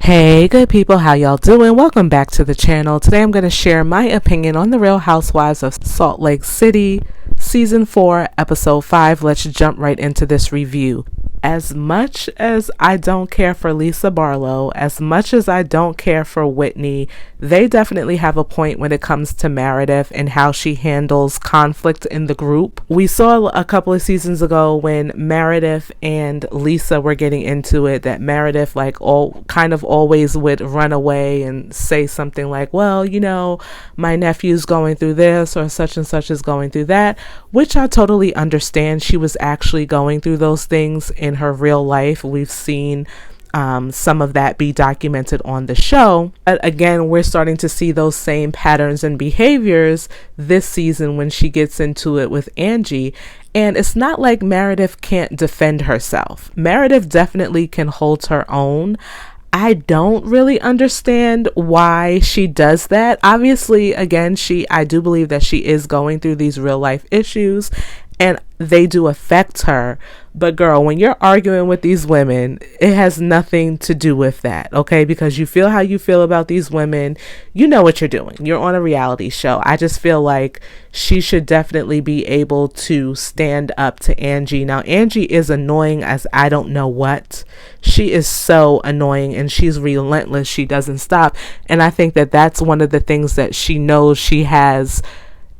Hey good people, how y'all doing? Welcome back to the channel. Today I'm going to share my opinion on the Real Housewives of Salt Lake City, Season 4, Episode 5. Let's jump right into this review. As much as I don't care for Lisa Barlow, as much as I don't care for Whitney, they definitely have a point when it comes to Meredith and how she handles conflict in the group. We saw a couple of seasons ago when Meredith and Lisa were getting into it that Meredith always would run away and say something like, well, my nephew's going through this or such and such is going through that, which I totally understand. She was actually going through those things in her real life. We've seen some of that be documented on the show. But again, we're starting to see those same patterns and behaviors this season when she gets into it with Angie. And it's not like Meredith can't defend herself. Meredith definitely can hold her own. I don't really understand why she does that. Obviously, again, I do believe that she is going through these real life issues and they do affect her. But girl, when you're arguing with these women, it has nothing to do with that, okay? Because you feel how you feel about these women. You know what you're doing. You're on a reality show. I just feel like she should definitely be able to stand up to Angie. Now, Angie is annoying as I don't know what. She is so annoying and she's relentless. She doesn't stop. And I think that that's one of the things that she knows she has,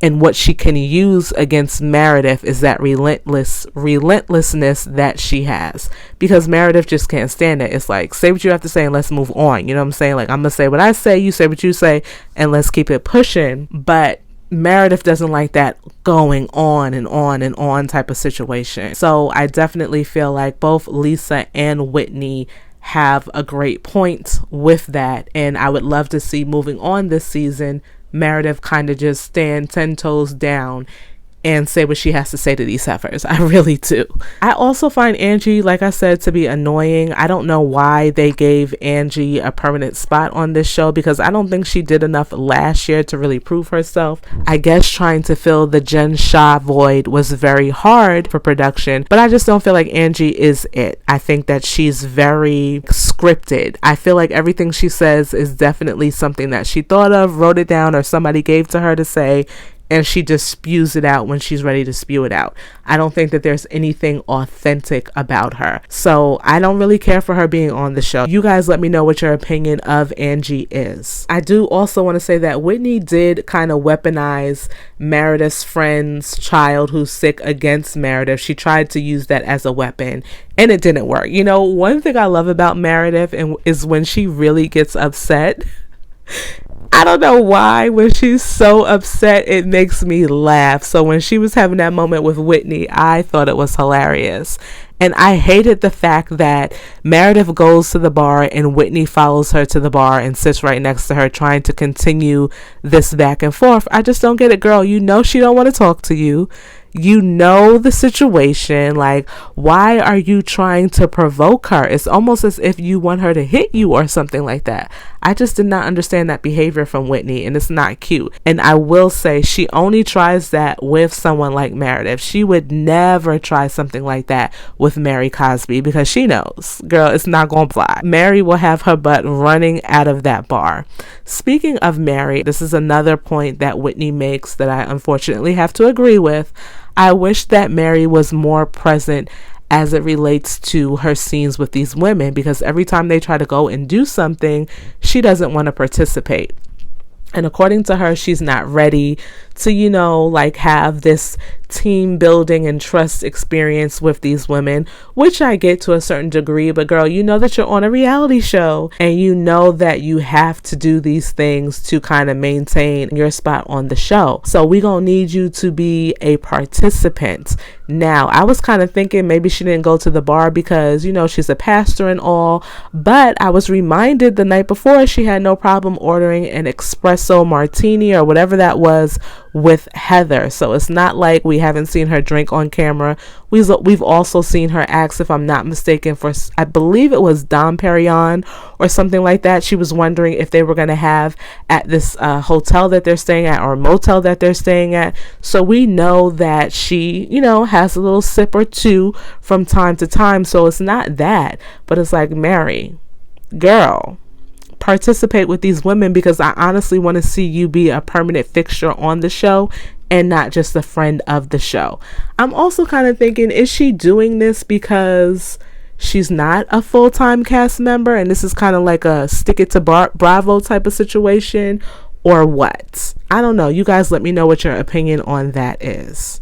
and what she can use against Meredith is that relentlessness that she has, because Meredith just can't stand it. It's like, say what you have to say and let's move on. You know what I'm saying? Like, I'm gonna say what I say, you say what you say, and let's keep it pushing. But Meredith doesn't like that going on and on and on type of situation. So I definitely feel like both Lisa and Whitney have a great point with that, and I would love to see moving on this season Meredith kind of just stand 10 toes down and say what she has to say to these heifers. I really do. I also find Angie, like I said, to be annoying. I don't know why they gave Angie a permanent spot on this show, because I don't think she did enough last year to really prove herself. I guess trying to fill the Jen Shah void was very hard for production, but I just don't feel like Angie is it. I think that she's very scripted. I feel like everything she says is definitely something that she thought of, wrote it down, or somebody gave to her to say, and she just spews it out when she's ready to spew it out. I don't think that there's anything authentic about her. So I don't really care for her being on the show. You guys let me know what your opinion of Angie is. I do also want to say that Whitney did kind of weaponize Meredith's friend's child who's sick against Meredith. She tried to use that as a weapon and it didn't work. One thing I love about Meredith is when she really gets upset. I don't know why, when she's so upset, it makes me laugh. So when she was having that moment with Whitney, I thought it was hilarious. And I hated the fact that Meredith goes to the bar and Whitney follows her to the bar and sits right next to her, trying to continue this back and forth. I just don't get it, girl. She don't want to talk to you. You know the situation. Like, why are you trying to provoke her? It's almost as if you want her to hit you or something like that. I just did not understand that behavior from Whitney, and it's not cute. And I will say, she only tries that with someone like Meredith. She would never try something like that with Mary Cosby, because she knows, girl, it's not gonna fly. Mary will have her butt running out of that bar. Speaking of Mary, this is another point that Whitney makes that I unfortunately have to agree with. I wish that Mary was more present as it relates to her scenes with these women, because every time they try to go and do something, she doesn't want to participate. And according to her, she's not ready to, have this team building and trust experience with these women, which I get to a certain degree. But girl, you know that you're on a reality show and you know that you have to do these things to kind of maintain your spot on the show. So we gonna need you to be a participant. Now, I was kind of thinking maybe she didn't go to the bar because, she's a pastor and all, but I was reminded the night before she had no problem ordering an espresso martini or whatever that was with Heather. So it's not like we haven't seen her drink on camera. We've also seen her ask, if I'm not mistaken, for, I believe it was Dom Perignon or something like that. She was wondering if they were going to have at this hotel that they're staying at or motel that they're staying at. So we know that she, has a little sip or two from time to time. So it's not that, but it's like, Mary, girl, participate with these women because I honestly want to see you be a permanent fixture on the show and not just a friend of the show. I'm also kind of thinking, is she doing this because she's not a full-time cast member and this is kind of like a stick it to Bravo type of situation, or what? I don't know. You guys let me know what your opinion on that is.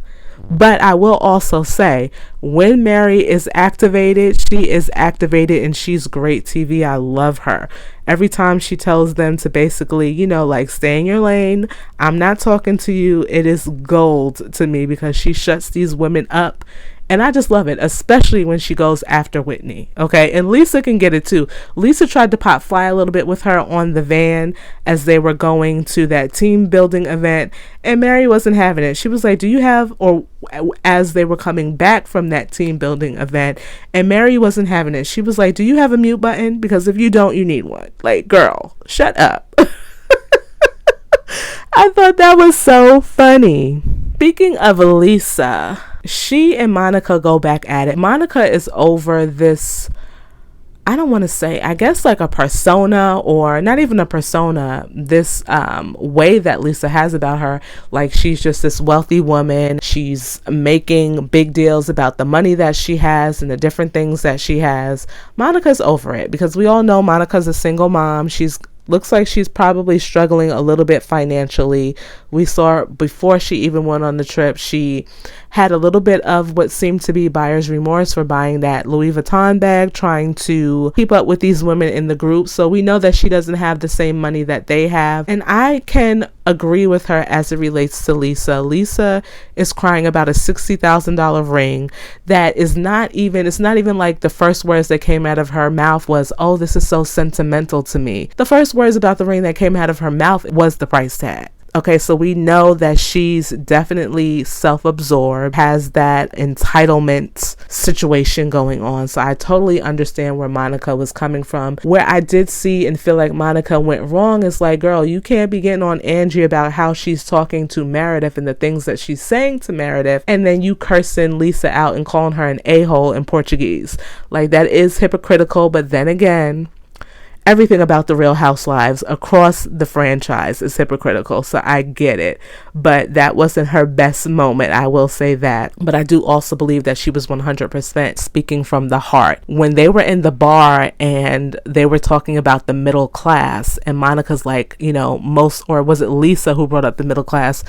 But I will also say, when Mary is activated, she is activated and she's great TV. I love her. Every time she tells them to basically, you know, like, stay in your lane, I'm not talking to you, it is gold to me because she shuts these women up. And I just love it, especially when she goes after Whitney. Okay. And Lisa can get it too. Lisa tried to pop fly a little bit with her on the van as they were going to that team building event. And Mary wasn't having it. She was like, do you have, or as they were coming back from that team building event, and Mary wasn't having it. She was like, do you have a mute button? Because if you don't, you need one. Like, girl, shut up. I thought that was so funny. Speaking of Lisa, she and Monica go back at it. Monica is over this, I don't want to say, I guess like a persona, or not even a persona, this way that Lisa has about her. Like, she's just this wealthy woman. She's making big deals about the money that she has and the different things that she has. Monica's over it because we all know Monica's a single mom. Looks like she's probably struggling a little bit financially. We saw before she even went on the trip, she had a little bit of what seemed to be buyer's remorse for buying that Louis Vuitton bag, trying to keep up with these women in the group. So we know that she doesn't have the same money that they have. And I can agree with her as it relates to Lisa. Lisa is crying about a $60,000 ring that is not even, it's not even like the first words that came out of her mouth was, oh, this is so sentimental to me. The first words about the ring that came out of her mouth was the price tag. Okay, so we know that she's definitely self-absorbed, has that entitlement situation going on. So I totally understand where Monica was coming from. Where I did see and feel like Monica went wrong is like, girl, you can't be getting on Angie about how she's talking to Meredith and the things that she's saying to Meredith, and then you cursing Lisa out and calling her an a-hole in Portuguese. Like, that is hypocritical, but then again, everything about the Real Housewives across the franchise is hypocritical, so I get it. But that wasn't her best moment, I will say that. But I do also believe that she was 100% speaking from the heart. When they were in the bar and they were talking about the middle class, and Monica's like, you know, or was it Lisa who brought up the middle class?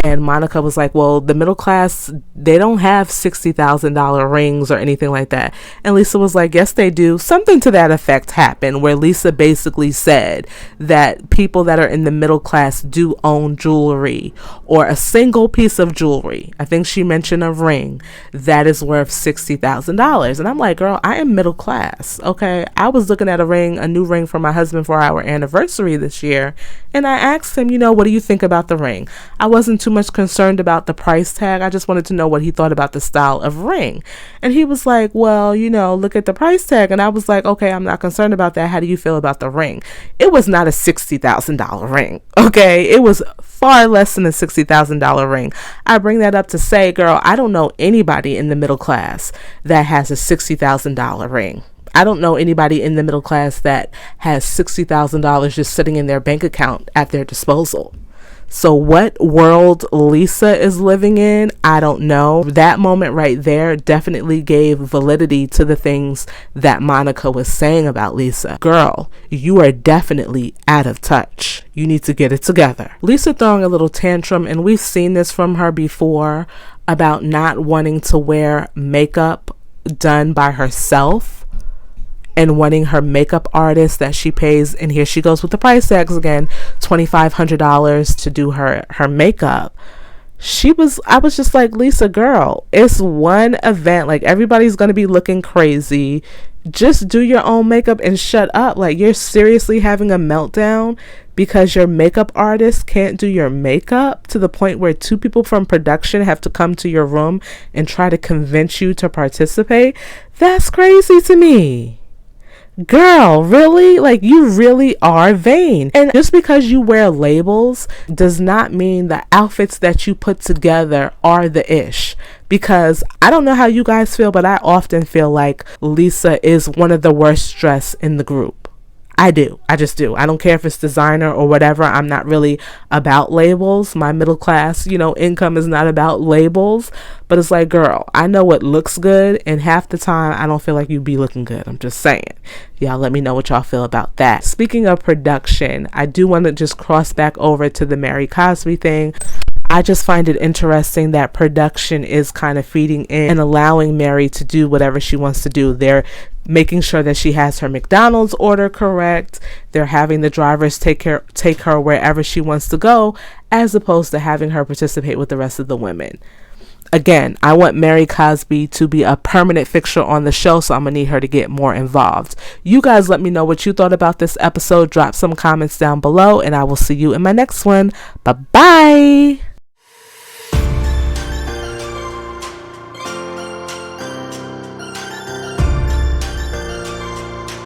And Monica was like, well, the middle class, they don't have $60,000 rings or anything like that. And Lisa was like, yes, they do. Something to that effect happened where Lisa basically said that people that are in the middle class do own jewelry, or a single piece of jewelry. I think she mentioned a ring that is worth $60,000. And I'm like, girl, I am middle class. Okay. I was looking at a new ring for my husband for our anniversary this year. And I asked him, you know, what do you think about the ring? I wasn't too much concerned about the price tag. I just wanted to know what he thought about the style of ring. And he was like, well, you know, look at the price tag. And I was like, okay, I'm not concerned about that. How do you feel about the ring? It was not a $60,000 ring. Okay. It was far less than a $60,000 ring. I bring that up to say, girl, I don't know anybody in the middle class that has a $60,000 ring. I don't know anybody in the middle class that has $60,000 just sitting in their bank account at their disposal. So what world Lisa is living in, I don't know. That moment right there definitely gave validity to the things that Monica was saying about Lisa. Girl, you are definitely out of touch. You need to get it together. Lisa throwing a little tantrum, and we've seen this from her before, about not wanting to wear makeup done by herself and wanting her makeup artist that she pays, and here she goes with the price tags again, $2,500 to do her makeup. I was just like, Lisa, girl, it's one event. Like, everybody's going to be looking crazy. Just do your own makeup and shut up. Like, you're seriously having a meltdown because your makeup artist can't do your makeup, to the point where 2 people from production have to come to your room and try to convince you to participate. That's crazy to me. Girl, really? Like, you really are vain. And just because you wear labels does not mean the outfits that you put together are the ish. Because I don't know how you guys feel, but I often feel like Lisa is one of the worst dressed in the group. I do. I just do. I don't care if it's designer or whatever. I'm not really about labels. My middle class, income is not about labels. But it's like, girl, I know what looks good, and half the time I don't feel like you be looking good. I'm just saying. Y'all let me know what y'all feel about that. Speaking of production, I do want to just cross back over to the Mary Cosby thing. I just find it interesting that production is kind of feeding in and allowing Mary to do whatever she wants to do. They're making sure that she has her McDonald's order correct. They're having the drivers take her wherever she wants to go, as opposed to having her participate with the rest of the women. Again, I want Mary Cosby to be a permanent fixture on the show, so I'm going to need her to get more involved. You guys let me know what you thought about this episode. Drop some comments down below, and I will see you in my next one. Bye-bye.